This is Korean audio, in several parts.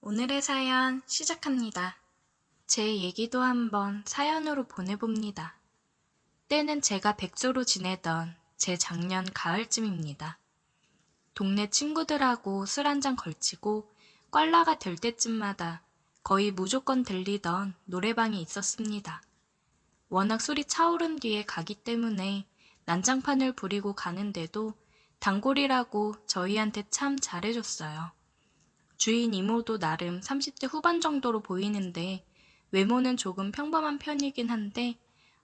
오늘의 사연 시작합니다. 제 얘기도 한번 사연으로 보내봅니다. 때는 제가 백수로 지내던 제 작년 가을쯤입니다. 동네 친구들하고 술 한잔 걸치고 꽐라가 될 때쯤마다 거의 무조건 들리던 노래방이 있었습니다. 워낙 술이 차오른 뒤에 가기 때문에 난장판을 부리고 가는데도 단골이라고 저희한테 참 잘해줬어요. 주인 이모도 나름 30대 후반 정도로 보이는데 외모는 조금 평범한 편이긴 한데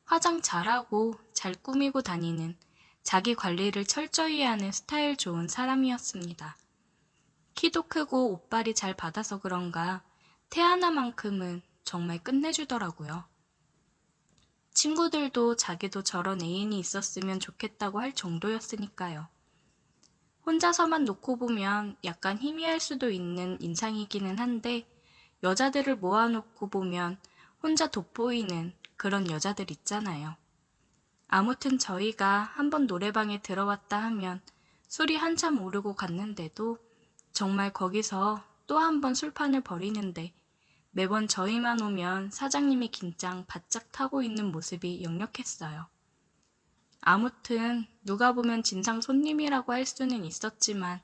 화장 잘하고 잘 꾸미고 다니는 자기 관리를 철저히 하는 스타일 좋은 사람이었습니다. 키도 크고 옷발이 잘 받아서 그런가 태 하나만큼은 정말 끝내주더라고요. 친구들도 자기도 저런 애인이 있었으면 좋겠다고 할 정도였으니까요. 혼자서만 놓고 보면 약간 희미할 수도 있는 인상이기는 한데 여자들을 모아놓고 보면 혼자 돋보이는 그런 여자들 있잖아요. 아무튼 저희가 한번 노래방에 들어왔다 하면 술이 한참 오르고 갔는데도 정말 거기서 또 한 번 술판을 벌이는데 매번 저희만 오면 사장님이 긴장 바짝 타고 있는 모습이 역력했어요. 아무튼 누가 보면 진상 손님이라고 할 수는 있었지만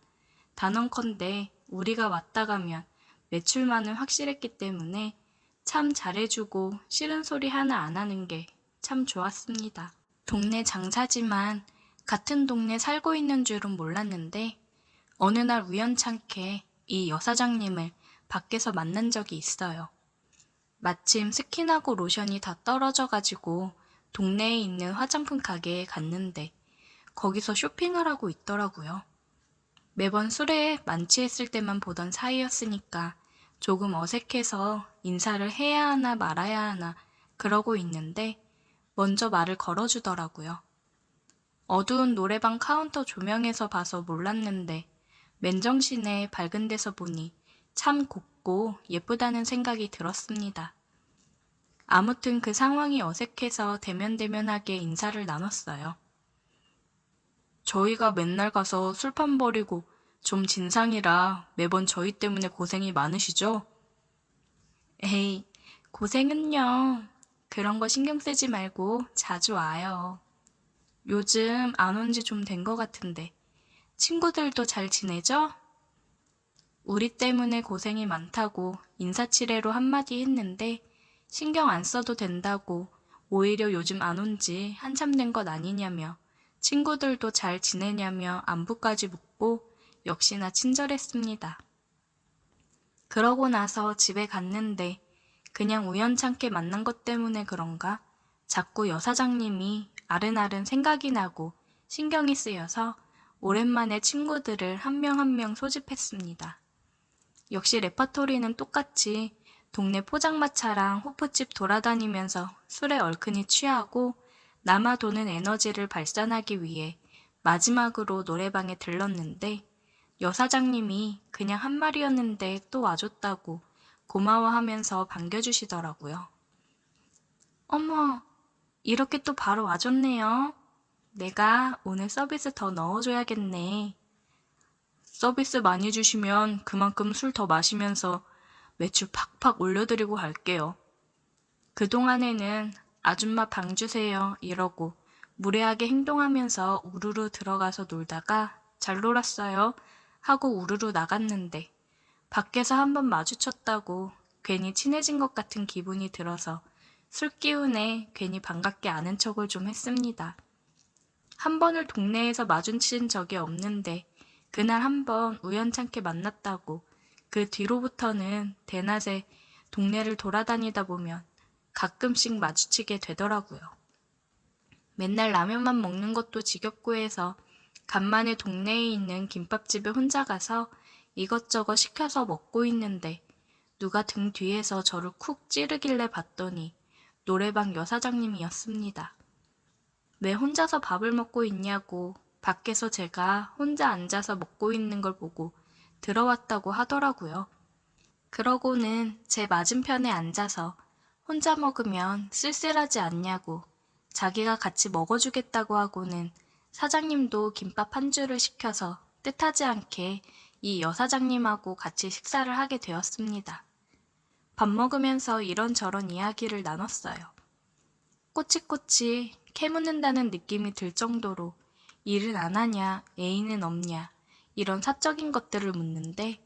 단언컨대 우리가 왔다 가면 매출만은 확실했기 때문에 참 잘해주고 싫은 소리 하나 안 하는 게 참 좋았습니다. 동네 장사지만 같은 동네 살고 있는 줄은 몰랐는데 어느 날 우연찮게 이 여사장님을 밖에서 만난 적이 있어요. 마침 스킨하고 로션이 다 떨어져가지고 동네에 있는 화장품 가게에 갔는데 거기서 쇼핑을 하고 있더라고요. 매번 술에 만취했을 때만 보던 사이였으니까 조금 어색해서 인사를 해야 하나 말아야 하나 그러고 있는데 먼저 말을 걸어주더라고요. 어두운 노래방 카운터 조명에서 봐서 몰랐는데 맨정신에 밝은 데서 보니 참 곱고 예쁘다는 생각이 들었습니다. 아무튼 그 상황이 어색해서 대면대면하게 인사를 나눴어요. 저희가 맨날 가서 술판 버리고 좀 진상이라 매번 저희 때문에 고생이 많으시죠? 에이, 고생은요. 그런 거 신경 쓰지 말고 자주 와요. 요즘 안 온 지 좀 된 것 같은데 친구들도 잘 지내죠? 우리 때문에 고생이 많다고 인사치레로 한마디 했는데 신경 안 써도 된다고 오히려 요즘 안 온 지 한참 된 것 아니냐며 친구들도 잘 지내냐며 안부까지 묻고 역시나 친절했습니다. 그러고 나서 집에 갔는데 그냥 우연찮게 만난 것 때문에 그런가 자꾸 여사장님이 아른아른 생각이 나고 신경이 쓰여서 오랜만에 친구들을 한 명 한 명 소집했습니다. 역시 레파토리는 똑같이 동네 포장마차랑 호프집 돌아다니면서 술에 얼큰이 취하고 남아 도는 에너지를 발산하기 위해 마지막으로 노래방에 들렀는데 여사장님이 그냥 한 말이었는데 또 와줬다고 고마워하면서 반겨주시더라고요. 어머, 이렇게 또 바로 와줬네요. 내가 오늘 서비스 더 넣어줘야겠네. 서비스 많이 주시면 그만큼 술 더 마시면서 매출 팍팍 올려드리고 갈게요. 그동안에는 아줌마 방 주세요 이러고 무례하게 행동하면서 우르르 들어가서 놀다가 잘 놀았어요 하고 우르르 나갔는데 밖에서 한번 마주쳤다고 괜히 친해진 것 같은 기분이 들어서 술 기운에 괜히 반갑게 아는 척을 좀 했습니다. 한 번을 동네에서 마주친 적이 없는데 그날 한번 우연찮게 만났다고 그 뒤로부터는 대낮에 동네를 돌아다니다 보면 가끔씩 마주치게 되더라고요. 맨날 라면만 먹는 것도 지겹고 해서 간만에 동네에 있는 김밥집에 혼자 가서 이것저것 시켜서 먹고 있는데 누가 등 뒤에서 저를 쿡 찌르길래 봤더니 노래방 여사장님이었습니다. 왜 혼자서 밥을 먹고 있냐고 밖에서 제가 혼자 앉아서 먹고 있는 걸 보고 들어왔다고 하더라고요. 그러고는 제 맞은편에 앉아서 혼자 먹으면 쓸쓸하지 않냐고 자기가 같이 먹어주겠다고 하고는 사장님도 김밥 한 줄을 시켜서 뜻하지 않게 이 여사장님하고 같이 식사를 하게 되었습니다. 밥 먹으면서 이런저런 이야기를 나눴어요. 꼬치꼬치 캐묻는다는 느낌이 들 정도로 일은 안 하냐, 애인은 없냐, 이런 사적인 것들을 묻는데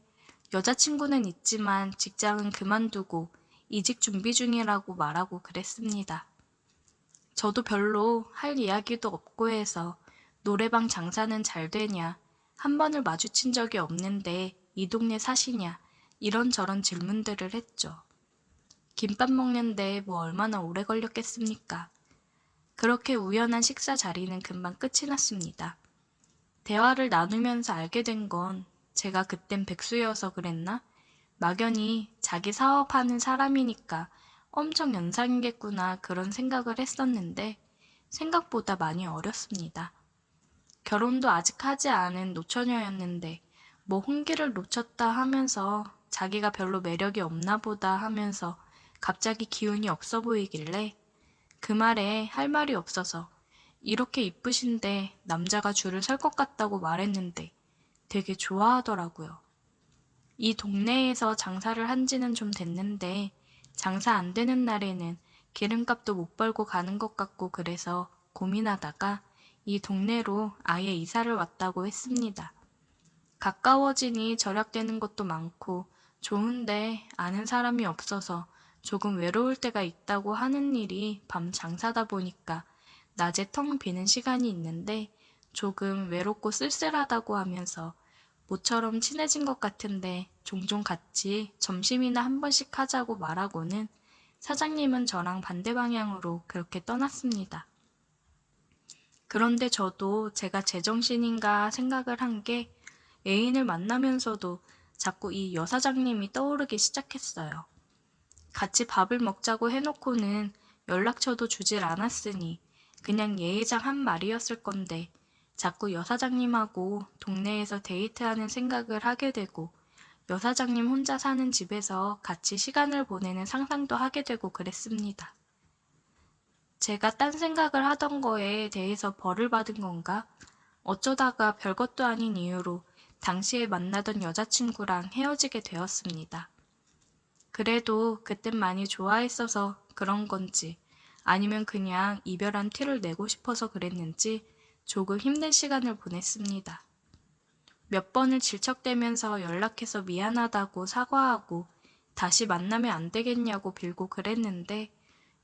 여자친구는 있지만 직장은 그만두고 이직 준비 중이라고 말하고 그랬습니다. 저도 별로 할 이야기도 없고 해서 노래방 장사는 잘 되냐, 한 번을 마주친 적이 없는데 이 동네 사시냐, 이런저런 질문들을 했죠. 김밥 먹는데 뭐 얼마나 오래 걸렸겠습니까? 그렇게 우연한 식사 자리는 금방 끝이 났습니다. 대화를 나누면서 알게 된 건 제가 그땐 백수여서 그랬나? 막연히 자기 사업하는 사람이니까 엄청 연상이겠구나 그런 생각을 했었는데 생각보다 많이 어렸습니다. 결혼도 아직 하지 않은 노처녀였는데 뭐 홍기를 놓쳤다 하면서 자기가 별로 매력이 없나 보다 하면서 갑자기 기운이 없어 보이길래 그 말에 할 말이 없어서 이렇게 이쁘신데 남자가 줄을 설 것 같다고 말했는데 되게 좋아하더라고요. 이 동네에서 장사를 한 지는 좀 됐는데 장사 안 되는 날에는 기름값도 못 벌고 가는 것 같고 그래서 고민하다가 이 동네로 아예 이사를 왔다고 했습니다. 가까워지니 절약되는 것도 많고 좋은데 아는 사람이 없어서 조금 외로울 때가 있다고 하는 일이 밤 장사다 보니까 낮에 텅 비는 시간이 있는데 조금 외롭고 쓸쓸하다고 하면서 모처럼 친해진 것 같은데 종종 같이 점심이나 한 번씩 하자고 말하고는 사장님은 저랑 반대 방향으로 그렇게 떠났습니다. 그런데 저도 제가 제정신인가 생각을 한 게 애인을 만나면서도 자꾸 이 여사장님이 떠오르기 시작했어요. 같이 밥을 먹자고 해놓고는 연락처도 주질 않았으니 그냥 예의상 한 말이었을 건데 자꾸 여사장님하고 동네에서 데이트하는 생각을 하게 되고 여사장님 혼자 사는 집에서 같이 시간을 보내는 상상도 하게 되고 그랬습니다. 제가 딴 생각을 하던 거에 대해서 벌을 받은 건가? 어쩌다가 별것도 아닌 이유로 당시에 만나던 여자친구랑 헤어지게 되었습니다. 그래도 그땐 많이 좋아했어서 그런 건지 아니면 그냥 이별한 티를 내고 싶어서 그랬는지 조금 힘든 시간을 보냈습니다. 몇 번을 질척대면서 연락해서 미안하다고 사과하고 다시 만나면 안 되겠냐고 빌고 그랬는데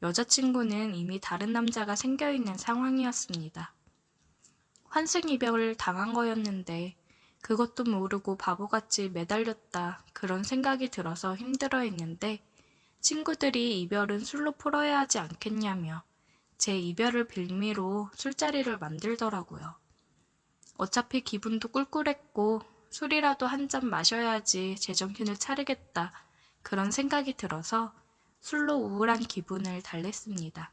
여자친구는 이미 다른 남자가 생겨있는 상황이었습니다. 환승이별을 당한 거였는데 그것도 모르고 바보같이 매달렸다 그런 생각이 들어서 힘들어했는데 친구들이 이별은 술로 풀어야 하지 않겠냐며 제 이별을 빌미로 술자리를 만들더라고요. 어차피 기분도 꿀꿀했고 술이라도 한 잔 마셔야지 제정신을 차리겠다 그런 생각이 들어서 술로 우울한 기분을 달랬습니다.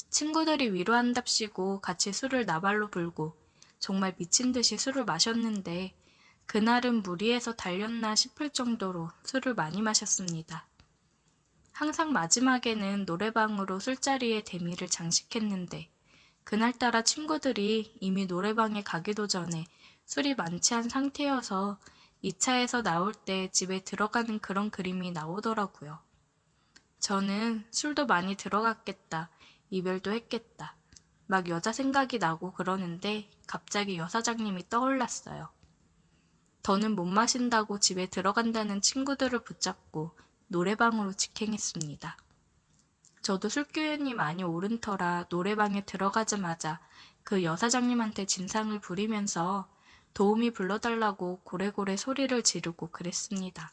친구들이 위로한답시고 같이 술을 나발로 불고 정말 미친 듯이 술을 마셨는데 그날은 무리해서 달렸나 싶을 정도로 술을 많이 마셨습니다. 항상 마지막에는 노래방으로 술자리에 대미를 장식했는데 그날따라 친구들이 이미 노래방에 가기도 전에 술이 만취한 상태여서 2차에서 나올 때 집에 들어가는 그런 그림이 나오더라고요. 저는 술도 많이 들어갔겠다, 이별도 했겠다. 막 여자 생각이 나고 그러는데 갑자기 여사장님이 떠올랐어요. 더는 못 마신다고 집에 들어간다는 친구들을 붙잡고 노래방으로 직행했습니다. 저도 술기운이 많이 오른 터라 노래방에 들어가자마자 그 여사장님한테 진상을 부리면서 도우미 불러달라고 고래고래 소리를 지르고 그랬습니다.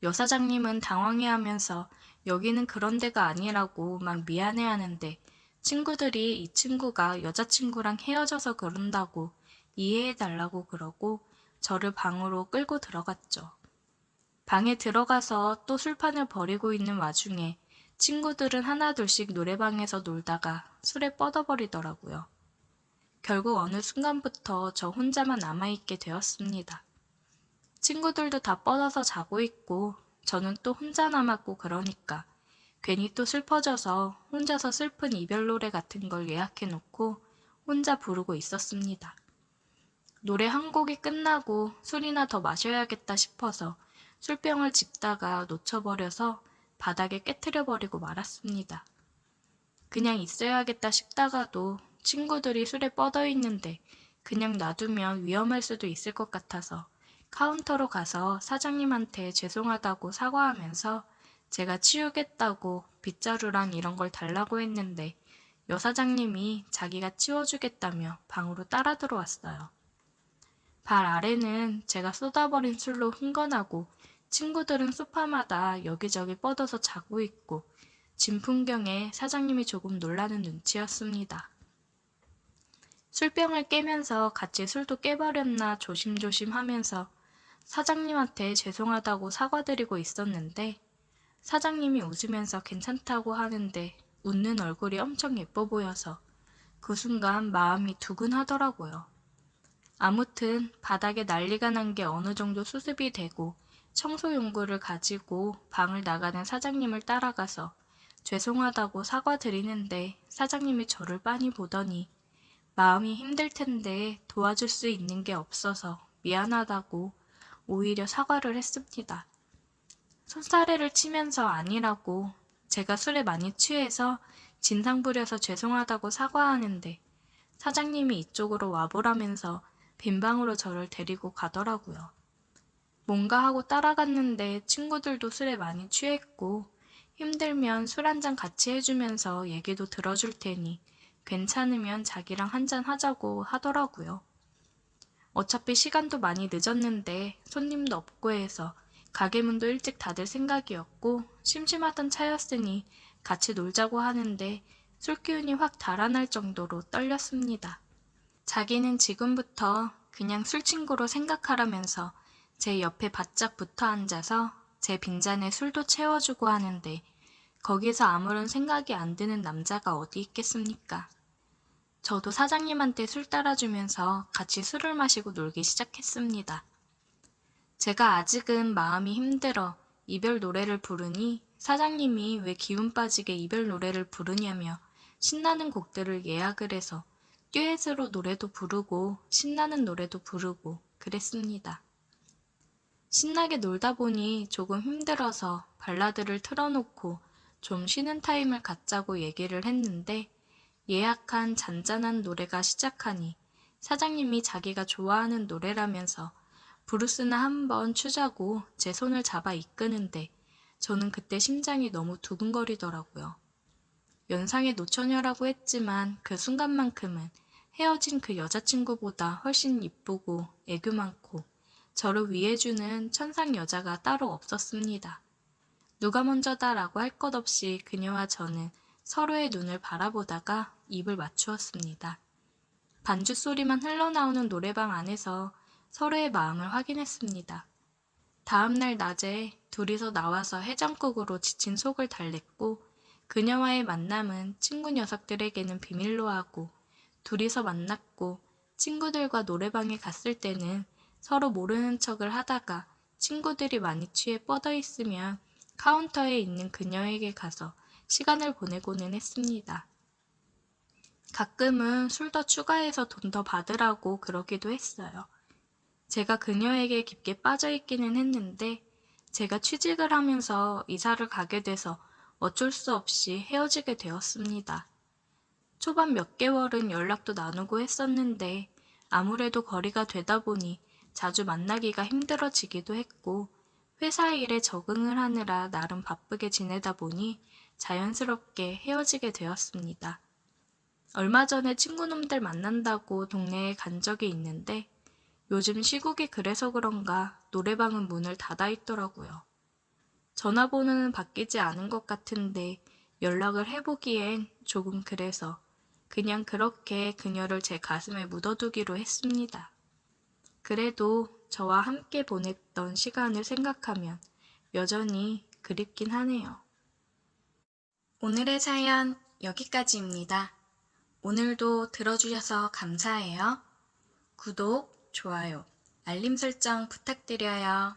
여사장님은 당황해하면서 여기는 그런 데가 아니라고 막 미안해하는데 친구들이 이 친구가 여자친구랑 헤어져서 그런다고 이해해달라고 그러고 저를 방으로 끌고 들어갔죠. 방에 들어가서 또 술판을 벌이고 있는 와중에 친구들은 하나둘씩 노래방에서 놀다가 술에 뻗어버리더라고요. 결국 어느 순간부터 저 혼자만 남아있게 되었습니다. 친구들도 다 뻗어서 자고 있고 저는 또 혼자 남았고 그러니까 괜히 또 슬퍼져서 혼자서 슬픈 이별 노래 같은 걸 예약해놓고 혼자 부르고 있었습니다. 노래 한 곡이 끝나고 술이나 더 마셔야겠다 싶어서 술병을 집다가 놓쳐버려서 바닥에 깨트려버리고 말았습니다. 그냥 있어야겠다 싶다가도 친구들이 술에 뻗어 있는데 그냥 놔두면 위험할 수도 있을 것 같아서 카운터로 가서 사장님한테 죄송하다고 사과하면서 제가 치우겠다고 빗자루랑 이런 걸 달라고 했는데 여 사장님이 자기가 치워주겠다며 방으로 따라 들어왔어요. 발 아래는 제가 쏟아버린 술로 흥건하고 친구들은 소파마다 여기저기 뻗어서 자고 있고 진 풍경에 사장님이 조금 놀라는 눈치였습니다. 술병을 깨면서 같이 술도 깨버렸나 조심조심 하면서 사장님한테 죄송하다고 사과드리고 있었는데 사장님이 웃으면서 괜찮다고 하는데 웃는 얼굴이 엄청 예뻐 보여서 그 순간 마음이 두근하더라고요. 아무튼 바닥에 난리가 난 게 어느 정도 수습이 되고 청소용구를 가지고 방을 나가는 사장님을 따라가서 죄송하다고 사과드리는데 사장님이 저를 빤히 보더니 마음이 힘들 텐데 도와줄 수 있는 게 없어서 미안하다고 오히려 사과를 했습니다. 손사래를 치면서 아니라고 제가 술에 많이 취해서 진상 부려서 죄송하다고 사과하는데 사장님이 이쪽으로 와보라면서 빈 방으로 저를 데리고 가더라고요. 뭔가 하고 따라갔는데 친구들도 술에 많이 취했고 힘들면 술 한잔 같이 해주면서 얘기도 들어줄 테니 괜찮으면 자기랑 한잔 하자고 하더라고요. 어차피 시간도 많이 늦었는데 손님도 없고 해서 가게 문도 일찍 닫을 생각이었고 심심하던 차였으니 같이 놀자고 하는데 술기운이 확 달아날 정도로 떨렸습니다. 자기는 지금부터 그냥 술친구로 생각하라면서 제 옆에 바짝 붙어 앉아서 제 빈잔에 술도 채워주고 하는데 거기서 아무런 생각이 안 드는 남자가 어디 있겠습니까? 저도 사장님한테 술 따라주면서 같이 술을 마시고 놀기 시작했습니다. 제가 아직은 마음이 힘들어 이별 노래를 부르니 사장님이 왜 기운 빠지게 이별 노래를 부르냐며 신나는 곡들을 예약을 해서 듀엣으로 노래도 부르고 신나는 노래도 부르고 그랬습니다. 신나게 놀다 보니 조금 힘들어서 발라드를 틀어놓고 좀 쉬는 타임을 갖자고 얘기를 했는데 예약한 잔잔한 노래가 시작하니 사장님이 자기가 좋아하는 노래라면서 브루스나 한번 추자고 제 손을 잡아 이끄는데 저는 그때 심장이 너무 두근거리더라고요. 연상의 노처녀라고 했지만 그 순간만큼은 헤어진 그 여자친구보다 훨씬 이쁘고 애교 많고 저를 위해주는 천상 여자가 따로 없었습니다. 누가 먼저다라고 할 것 없이 그녀와 저는 서로의 눈을 바라보다가 입을 맞추었습니다. 반주 소리만 흘러나오는 노래방 안에서 서로의 마음을 확인했습니다. 다음날 낮에 둘이서 나와서 해장국으로 지친 속을 달랬고 그녀와의 만남은 친구 녀석들에게는 비밀로 하고 둘이서 만났고 친구들과 노래방에 갔을 때는 서로 모르는 척을 하다가 친구들이 많이 취해 뻗어 있으면 카운터에 있는 그녀에게 가서 시간을 보내고는 했습니다. 가끔은 술 더 추가해서 돈 더 받으라고 그러기도 했어요. 제가 그녀에게 깊게 빠져 있기는 했는데 제가 취직을 하면서 이사를 가게 돼서 어쩔 수 없이 헤어지게 되었습니다. 초반 몇 개월은 연락도 나누고 했었는데 아무래도 거리가 되다 보니 자주 만나기가 힘들어지기도 했고 회사 일에 적응을 하느라 나름 바쁘게 지내다 보니 자연스럽게 헤어지게 되었습니다. 얼마 전에 친구놈들 만난다고 동네에 간 적이 있는데 요즘 시국이 그래서 그런가 노래방은 문을 닫아 있더라고요. 전화번호는 바뀌지 않은 것 같은데 연락을 해보기엔 조금 그래서 그냥 그렇게 그녀를 제 가슴에 묻어두기로 했습니다. 그래도 저와 함께 보냈던 시간을 생각하면 여전히 그립긴 하네요. 오늘의 사연 여기까지입니다. 오늘도 들어주셔서 감사해요. 구독, 좋아요, 알림 설정 부탁드려요.